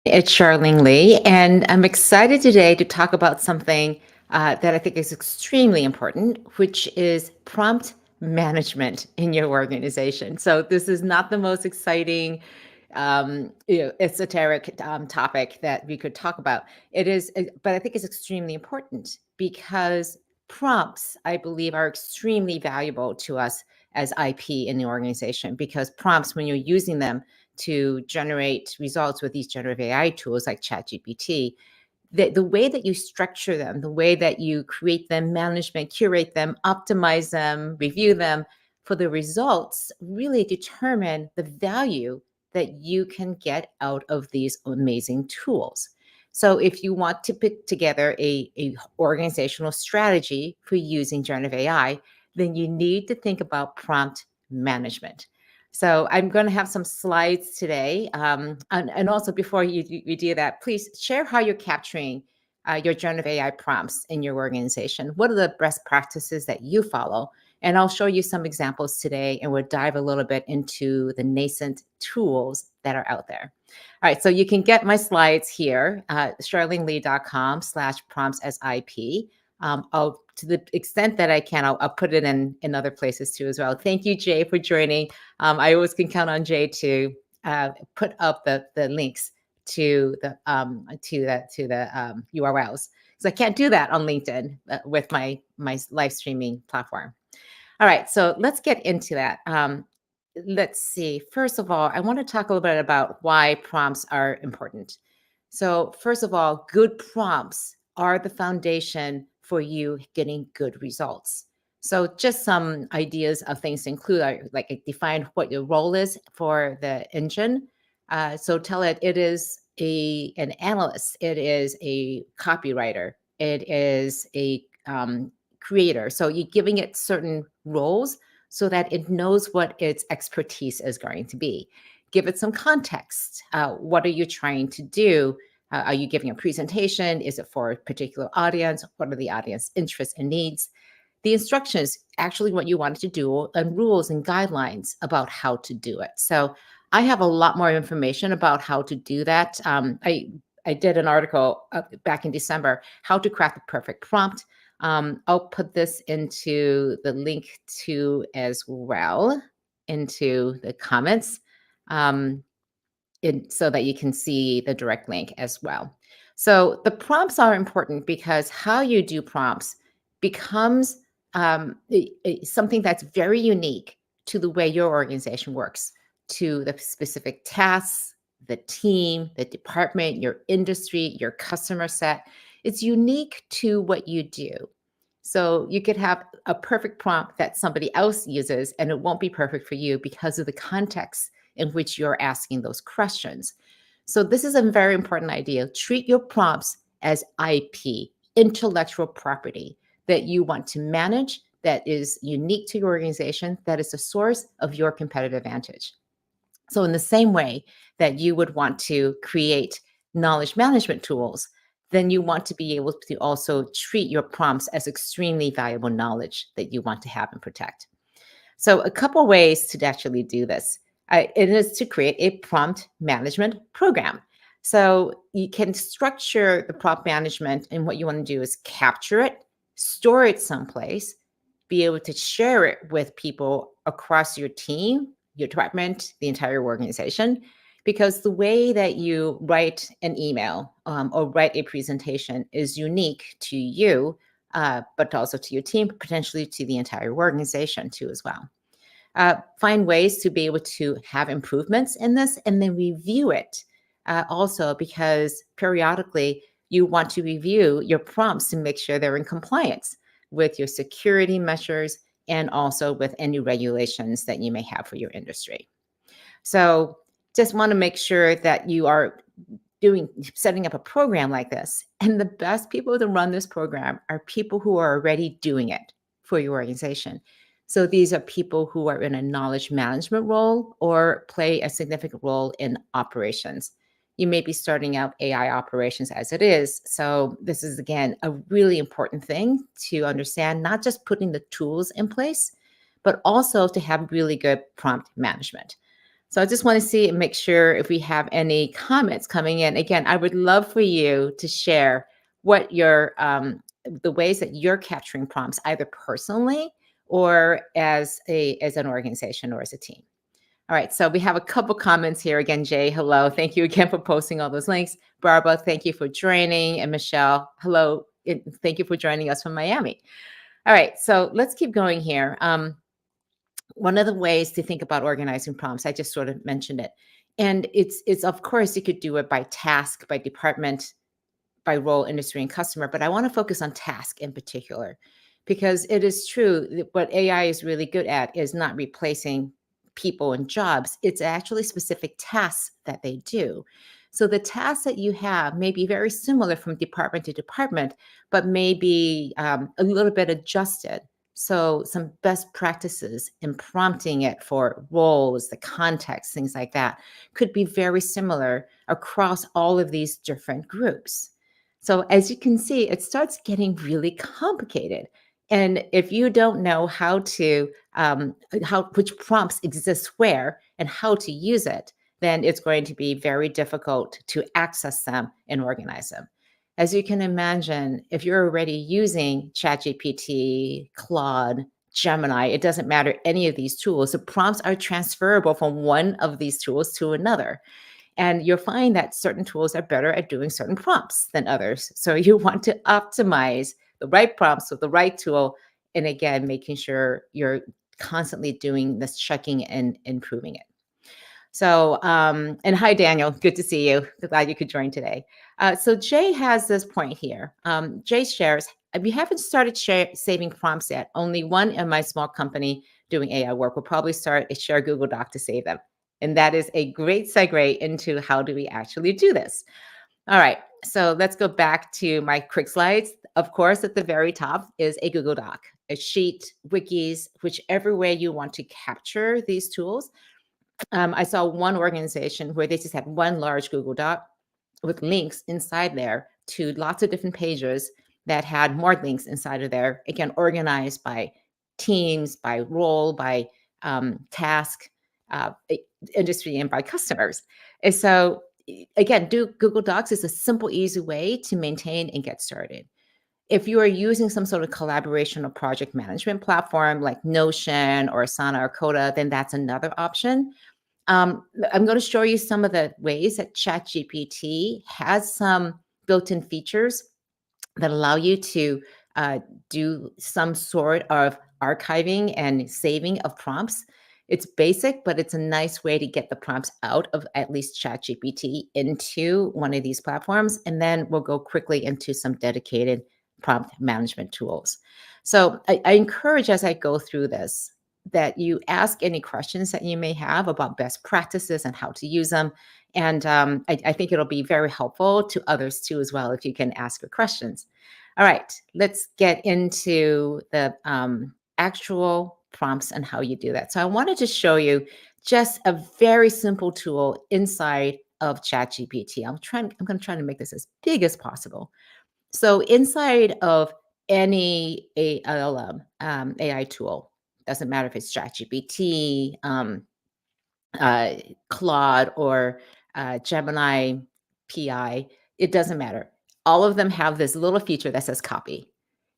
It's Charlene Lee, and I'm excited today to talk about something that I think is extremely important, which is prompt management in your organization. So this is not the most exciting, esoteric topic that we could talk about. It is, but I think it's extremely important because prompts, I believe, are extremely valuable to us as IP in the organization because prompts, when you're using them to generate results with these generative AI tools like ChatGPT, the way that you structure them, the way that you create them, management, curate them, optimize them, review them for the results really determine the value that you can get out of these amazing tools. So if you want to put together a organizational strategy for using generative AI, then you need to think about prompt management. So I'm going to have some slides today. And also before you do that, please share how you're capturing your generative AI prompts in your organization. What are the best practices that you follow? And I'll show you some examples today, and we'll dive a little bit into the nascent tools that are out there. All right, so you can get my slides here, charlenelee.com/prompts as IP. I'll, to the extent that I can, I'll put it in other places too as well. Thank you, Jay, for joining. I always can count on Jay to put up the links to the URLs because I can't do that on LinkedIn with my live streaming platform. All right, so let's get into that. Let's see. First of all, I want to talk a little bit about why prompts are important. So, first of all, good prompts are the foundation for you getting good results. So, just some ideas of things to include are like define what your role is for the engine. So, tell it is an analyst, it is a copywriter, it is a creator. So, you're giving it certain roles so that it knows what its expertise is going to be. Give it some context. What are you trying to do? Are you giving a presentation? Is it for a particular audience? What are the audience interests and needs? The instructions, actually what you wanted to do, and rules and guidelines about how to do it. So I have a lot more information about how to do that. I did an article back in December, how to craft the perfect prompt. I'll put this into the link to as well into the comments. So that you can see the direct link as well. So the prompts are important because how you do prompts becomes something that's very unique to the way your organization works, to the specific tasks, the team, the department, your industry, your customer set. It's unique to what you do. So you could have a perfect prompt that somebody else uses, and it won't be perfect for you because of the context in which you're asking those questions. So this is a very important idea. Treat your prompts as IP, intellectual property that you want to manage, that is unique to your organization, that is the source of your competitive advantage. So in the same way that you would want to create knowledge management tools, then you want to be able to also treat your prompts as extremely valuable knowledge that you want to have and protect. So a couple ways to actually do this. It is to create a prompt management program. So you can structure the prompt management, and what you want to do is capture it, store it someplace, be able to share it with people across your team, your department, the entire organization. Because the way that you write an email or write a presentation is unique to you, but also to your team, potentially to the entire organization too as well. Find ways to be able to have improvements in this and then review it also because periodically you want to review your prompts to make sure they're in compliance with your security measures and also with any regulations that you may have for your industry. So just want to make sure that you are setting up a program like this. And the best people to run this program are people who are already doing it for your organization. So these are people who are in a knowledge management role or play a significant role in operations. You may be starting out AI operations as it is. So this is, again, a really important thing to understand, not just putting the tools in place, but also to have really good prompt management. So I just want to see and make sure if we have any comments coming in. Again, I would love for you to share what your the ways that you're capturing prompts, either personally or as an organization or as a team. All right, so we have a couple comments here. Again, Jay, hello. Thank you again for posting all those links. Barbara, thank you for joining. And Michelle, hello. Thank you for joining us from Miami. All right, so let's keep going here. One of the ways to think about organizing prompts, I just sort of mentioned it. And it's of course you could do it by task, by department, by role, industry, and customer, but I want to focus on task in particular because it is true that what AI is really good at is not replacing people and jobs. It's actually specific tasks that they do. So the tasks that you have may be very similar from department to department, but maybe a little bit adjusted. So some best practices in prompting it for roles, the context, things like that could be very similar across all of these different groups. So as you can see, it starts getting really complicated. And if you don't know how to how which prompts exist where and how to use it, then it's going to be very difficult to access them and organize them. As you can imagine, if you're already using ChatGPT, Claude, Gemini, it doesn't matter any of these tools. The prompts are transferable from one of these tools to another. And you'll find that certain tools are better at doing certain prompts than others. So you want to optimize the right prompts with the right tool. And again, making sure you're constantly doing this checking and improving it. So, and hi, Daniel. Good to see you. Glad you could join today. So, Jay has this point here. Jay shares, if you haven't started saving prompts yet, only one in my small company doing AI work will probably start a share Google Doc to save them. And that is a great segue into how do we actually do this. All right. So, let's go back to my quick slides. Of course, at the very top is a Google Doc, a sheet, wikis, whichever way you want to capture these tools. I saw one organization where they just had one large Google Doc with links inside there to lots of different pages that had more links inside of there, again, organized by teams, by role, by task, industry, and by customers. And so, again, do Google Docs is a simple, easy way to maintain and get started. If you are using some sort of collaboration or project management platform like Notion or Asana or Coda, then that's another option. I'm going to show you some of the ways that ChatGPT has some built-in features that allow you to uh, do some sort of archiving and saving of prompts. It's basic, but it's a nice way to get the prompts out of at least ChatGPT into one of these platforms. And then we'll go quickly into some dedicated prompt management tools. So I encourage as I go through this that you ask any questions that you may have about best practices and how to use them. And I think it'll be very helpful to others too, as well, if you can ask your questions. All right, let's get into the actual prompts and how you do that. So I wanted to show you just a very simple tool inside of ChatGPT. I'm going to try to make this as big as possible. So inside of any LLM, AI tool, doesn't matter if it's ChatGPT, uh, Claude, or Gemini PI, it doesn't matter. All of them have this little feature that says copy.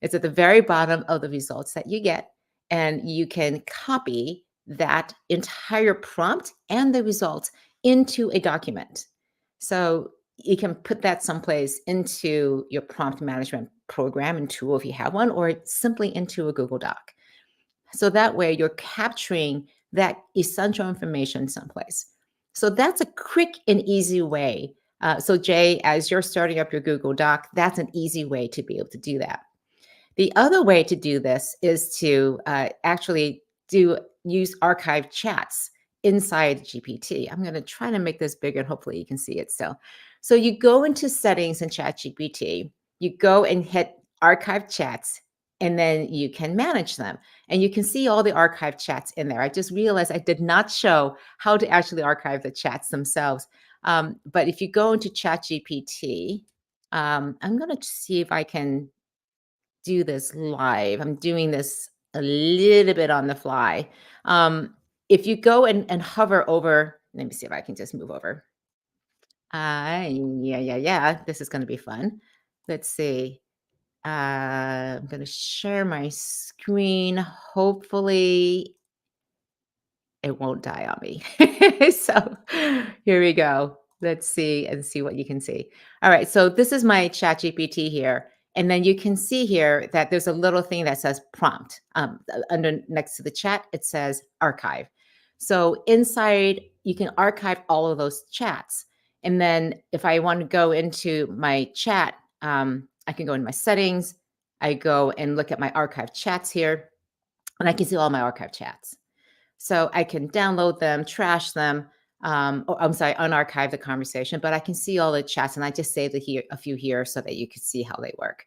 It's at the very bottom of the results that you get, and you can copy that entire prompt and the results into a document. So you can put that someplace into your prompt management program and tool if you have one, or simply into a Google Doc. So that way you're capturing that essential information someplace. So that's a quick and easy way. So, Jay, as you're starting up your Google Doc, that's an easy way to be able to do that. The other way to do this is to actually use archived chats inside GPT. I'm going to try to make this bigger and hopefully you can see it still. So you go into settings in Chat GPT, you go and hit archive chats, and then you can manage them. And you can see all the archived chats in there. I just realized I did not show how to actually archive the chats themselves. But if you go into Chat GPT, I'm going to see if I can do this live. I'm doing this a little bit on the fly. If you go and hover over Let me see if I can just move over. Yeah. This is going to be fun. Let's see. I'm going to share my screen. Hopefully, it won't die on me. So here we go. Let's see and see what you can see. All right. So this is my chat GPT here. And then you can see here that there's a little thing that says prompt. Under next to the chat, it says archive. So inside, you can archive all of those chats. And then if I want to go into my chat, I can go into my settings. I go and look at my archive chats here, and I can see all my archive chats. So I can download them, trash them, or I'm sorry, unarchive the conversation, but I can see all the chats and I just saved a few here so that you could see how they work.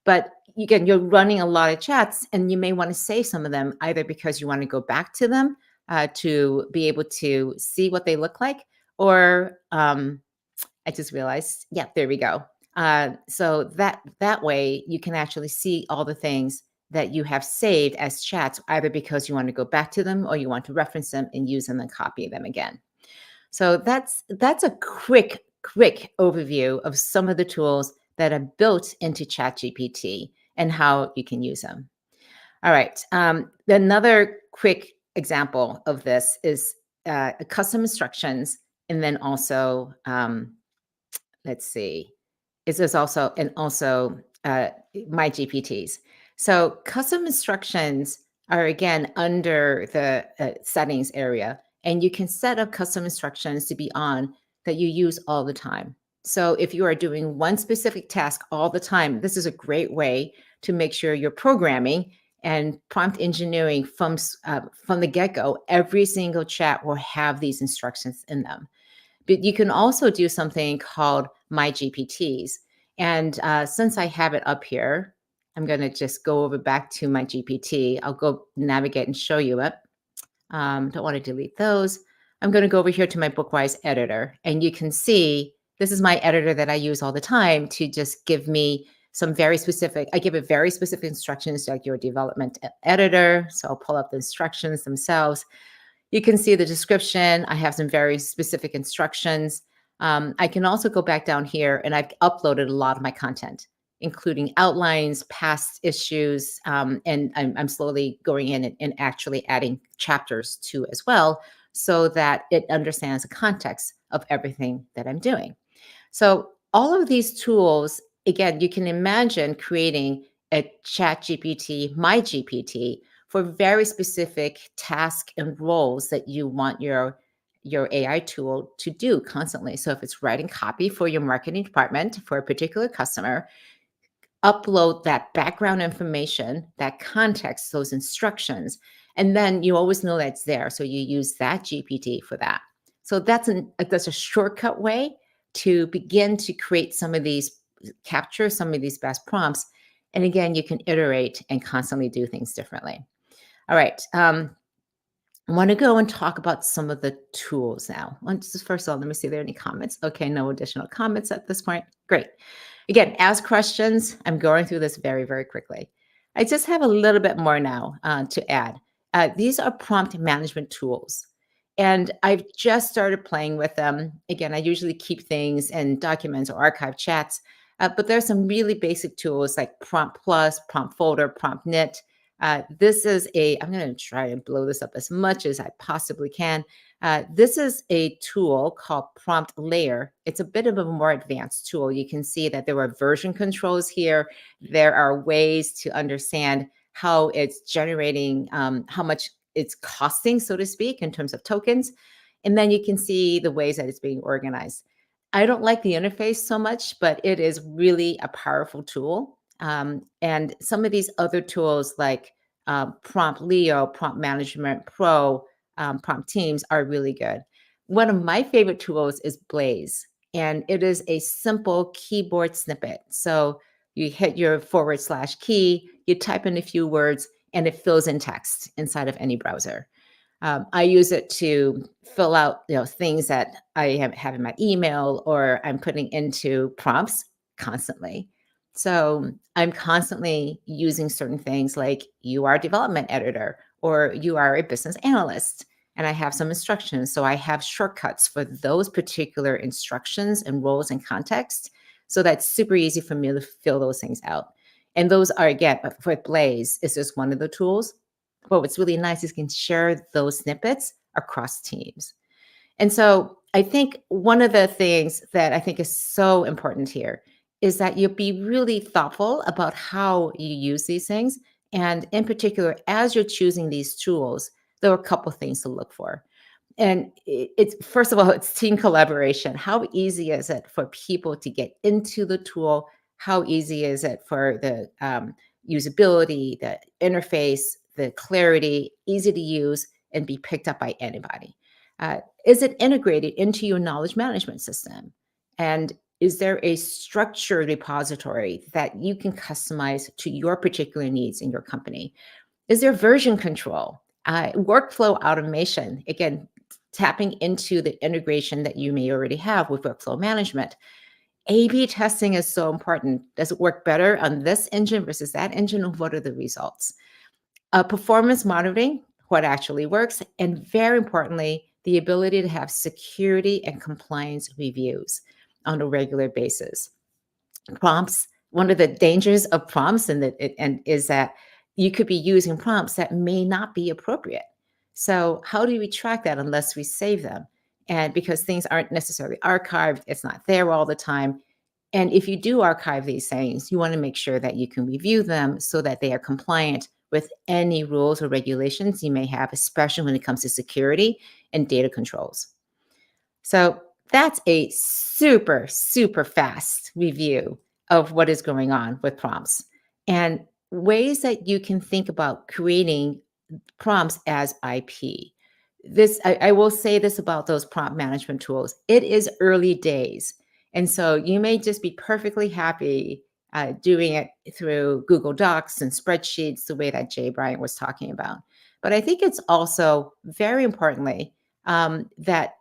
But again, you're running a lot of chats and you may want to save some of them either because you want to go back to them to be able to see what they look like, or I just realized, yeah, there we go. So that way you can actually see all the things that you have saved as chats, either because you want to go back to them or you want to reference them and use them and copy them again. So that's a quick overview of some of the tools that are built into ChatGPT and how you can use them. All right. Another quick example of this is custom instructions, and then also let's see. Is this also my GPTs. So custom instructions are again under the settings area, and you can set up custom instructions to be on that you use all the time. So if you are doing one specific task all the time, this is a great way to make sure you're programming and prompt engineering from the get-go. Every single chat will have these instructions in them. But you can also do something called My GPTs. And since I have it up here, I'm going to just go over back to my GPT. I'll go navigate and show you it. Don't want to delete those. I'm going to go over here to my Bookwise editor. And you can see this is my editor that I use all the time to just give me some very specific, I give it very specific instructions like your development editor. So I'll pull up the instructions themselves. You can see the description. I have some very specific instructions. I can also go back down here and I've uploaded a lot of my content, including outlines, past issues, and I'm slowly going in and actually adding chapters to as well so that it understands the context of everything that I'm doing. So all of these tools, again, you can imagine creating a chat GPT, my GPT, for very specific tasks and roles that you want your AI tool to do constantly. So if it's writing copy for your marketing department for a particular customer, upload that background information, that context, those instructions, and then you always know that's there. So you use that GPT for that. So that's a shortcut way to begin to create some of these, capture some of these best prompts. And again, you can iterate and constantly do things differently. All right. I want to go and talk about some of the tools now. First of all, let me see if there are any comments. Okay, no additional comments at this point. Great. Again, ask questions. I'm going through this very quickly. I just have a little bit more now to add. These are prompt management tools. And I've just started playing with them. Again, I usually keep things in documents or archive chats, but there's some really basic tools like Prompt Plus, Prompt Folder, Prompt Knit. This is I'm going to try and blow this up as much as I possibly can. This is a tool called Prompt Layer. It's a bit of a more advanced tool. You can see that there are version controls here. There are ways to understand how it's generating, how much it's costing, so to speak, in terms of tokens. And then you can see the ways that it's being organized. I don't like the interface so much, but it is really a powerful tool. And some of these other tools like Prompt Leo, Prompt Management Pro, Prompt Teams are really good. One of my favorite tools is Blaze, and it is a simple keyboard snippet. So you hit your / key, you type in a few words, and it fills in text inside of any browser. I use it to fill out things that I have in my email or I'm putting into prompts constantly. So I'm constantly using certain things like you are a development editor or you are a business analyst. and I have some instructions. So I have shortcuts for those particular instructions and roles and contexts. So that's super easy for me to fill those things out. And those are, again, for Blaze, is just one of the tools. But what's really nice is you can share those snippets across teams. And so I think one of the things that I think is so important here is that you be really thoughtful about how you use these things. And in particular, as you're choosing these tools, there are a couple things to look for. And it's first of all, it's team collaboration. How easy is it for people to get into the tool? How easy is it for the usability, the interface, the clarity, easy to use, and be picked up by anybody? Is it integrated into your knowledge management system? And is there a structured repository that you can customize to your particular needs in your company? Is there version control? Workflow automation, again, tapping into the integration that you may already have with workflow management. A/B testing is so important. Does it work better on this engine versus that engine? And what are the results? Performance monitoring, what actually works, and very importantly, the ability to have security and compliance reviews on a regular basis. Prompts, one of the dangers of prompts and is that you could be using prompts that may not be appropriate. So how do we track that unless we save them? And because things aren't necessarily archived, it's not there all the time. And if you do archive these things, you want to make sure that you can review them so that they are compliant with any rules or regulations you may have, especially when it comes to security and data controls. So that's a super, super fast review of what is going on with prompts and ways that you can think about creating prompts as IP. I will say this about those prompt management tools. It is early days. And so you may just be perfectly happy doing it through Google Docs and spreadsheets, the way that Jay Bryant was talking about. But I think it's also very importantly that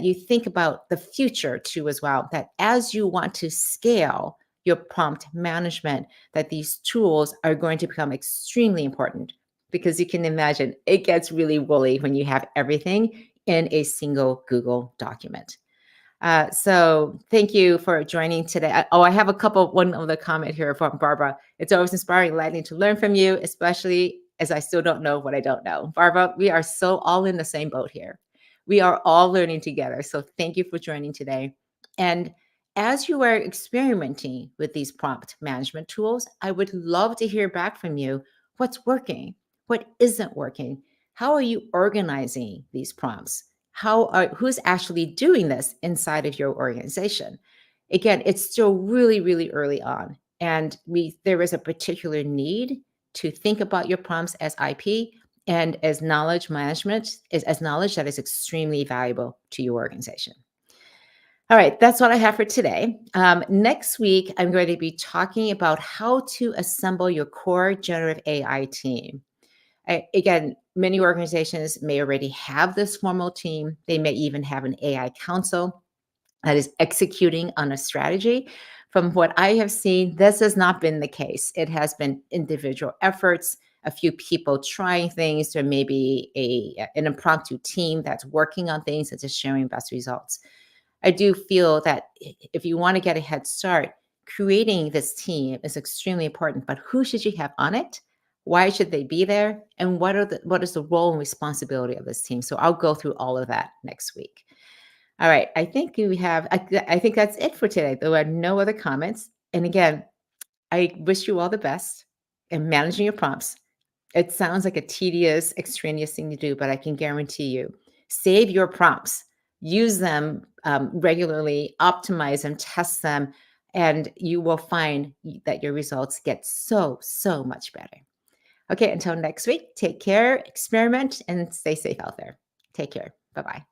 you think about the future too as well. That as you want to scale your prompt management, that these tools are going to become extremely important because you can imagine it gets really woolly when you have everything in a single Google document. So thank you for joining today. I have one other comment here from Barbara. It's always inspiring, Lightning, to learn from you, especially as I still don't know what I don't know. Barbara, we are so all in the same boat here. We are all learning together. So thank you for joining today. And as you are experimenting with these prompt management tools, I would love to hear back from you. What's working? What isn't working? How are you organizing these prompts? Who's actually doing this inside of your organization? Again, it's still really, really early on, and there is a particular need to think about your prompts as IP and as knowledge management, as knowledge that is extremely valuable to your organization. All right, that's what I have for today. Next week, I'm going to be talking about how to assemble your core generative AI team. Again, many organizations may already have this formal team. They may even have an AI council that is executing on a strategy. From what I have seen, this has not been the case. It has been individual efforts, a few people trying things, or maybe an impromptu team that's working on things and just sharing best results. I do feel that if you want to get a head start, creating this team is extremely important. But who should you have on it? Why should they be there? And what is the role and responsibility of this team? So I'll go through all of that next week. All right. I think that's it for today. There are no other comments. And again, I wish you all the best in managing your prompts. It sounds like a tedious, extraneous thing to do, but I can guarantee you, save your prompts, use them regularly, optimize them, test them, and you will find that your results get so, so much better. Okay, until next week, take care, experiment, and stay safe out there. Take care. Bye-bye.